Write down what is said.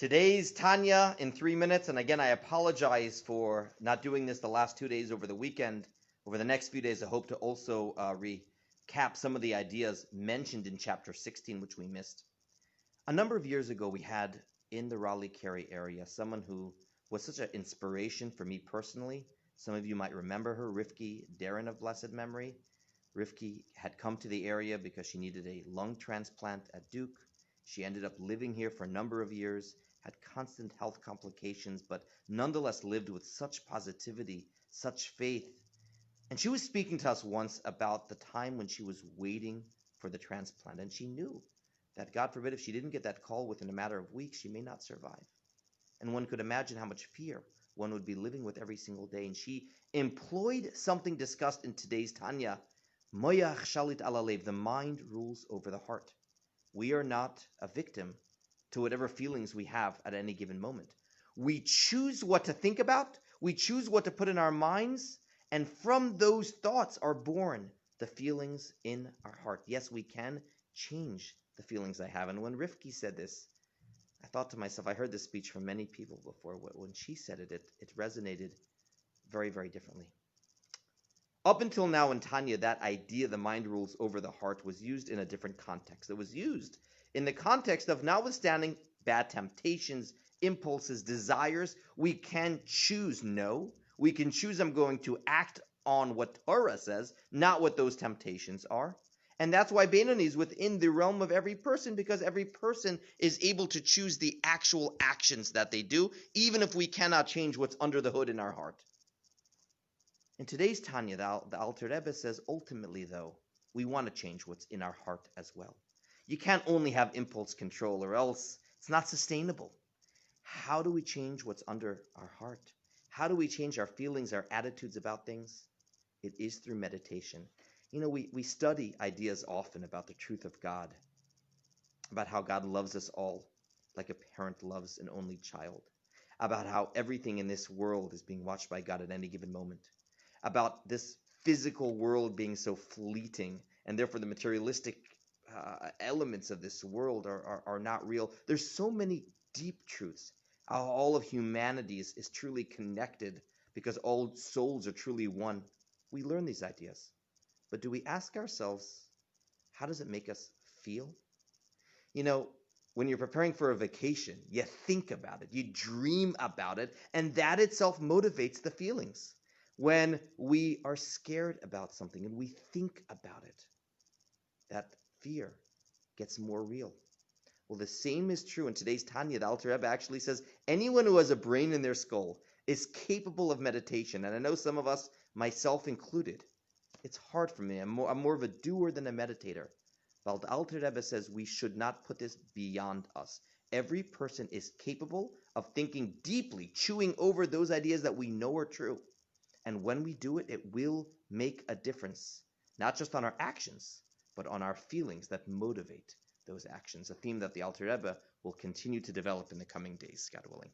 Today's Tanya in 3 minutes. And again, I apologize for not doing this the last 2 days over the weekend. Over the next few days, I hope to also recap some of the ideas mentioned in chapter 16, which we missed. A number of years ago, we had in the Raleigh-Cary area someone who was such an inspiration for me personally. Some of you might remember her, Rivki Darren of blessed memory. Rivki had come to the area because she needed a lung transplant at Duke. She ended up living here for a number of years, had constant health complications, but nonetheless lived with such positivity, such faith. And she was speaking to us once about the time when she was waiting for the transplant, and she knew that, God forbid, if she didn't get that call within a matter of weeks, she may not survive. And one could imagine how much fear one would be living with every single day. And she employed something discussed in today's Tanya, Moyach Shalit Alalev, the mind rules over the heart. We are not a victim to whatever feelings we have at any given moment. We choose what to think about, we choose what to put in our minds, and from those thoughts are born the feelings in our heart. Yes, we can change the feelings I have. And when Rivki said this, I thought to myself, I heard this speech from many people before. When she said it, it resonated very, very differently. Up until now in Tanya, that idea, the mind rules over the heart, was used in a different context. It was used in the context of, notwithstanding bad temptations, impulses, desires, we can choose no. We can choose I'm going to act on what Torah says, not what those temptations are. And that's why Beinoni is within the realm of every person, because every person is able to choose the actual actions that they do, even if we cannot change what's under the hood in our heart. In today's Tanya, the Alter Rebbe says, ultimately, though, we want to change what's in our heart as well. You can't only have impulse control, or else it's not sustainable. How do we change what's under our heart? How do we change our feelings, our attitudes about things? It is through meditation. You know, we study ideas often about the truth of God, about how God loves us all like a parent loves an only child, about how everything in this world is being watched by God at any given moment, about this physical world being so fleeting, and therefore the materialistic elements of this world are not real. There's so many deep truths. How all of humanity is truly connected because all souls are truly one. We learn these ideas. But do we ask ourselves, how does it make us feel? You know, when you're preparing for a vacation, you think about it, you dream about it, and that itself motivates the feelings. When we are scared about something and we think about it, that fear gets more real. Well, the same is true in today's Tanya. The Alter Rebbe actually says anyone who has a brain in their skull is capable of meditation. And I know some of us, myself included, it's hard for me. I'm more of a doer than a meditator. But the Alter Rebbe says we should not put this beyond us. Every person is capable of thinking deeply, chewing over those ideas that we know are true. And when we do it, it will make a difference, not just on our actions, but on our feelings that motivate those actions, a theme that the Alter Rebbe will continue to develop in the coming days, God willing.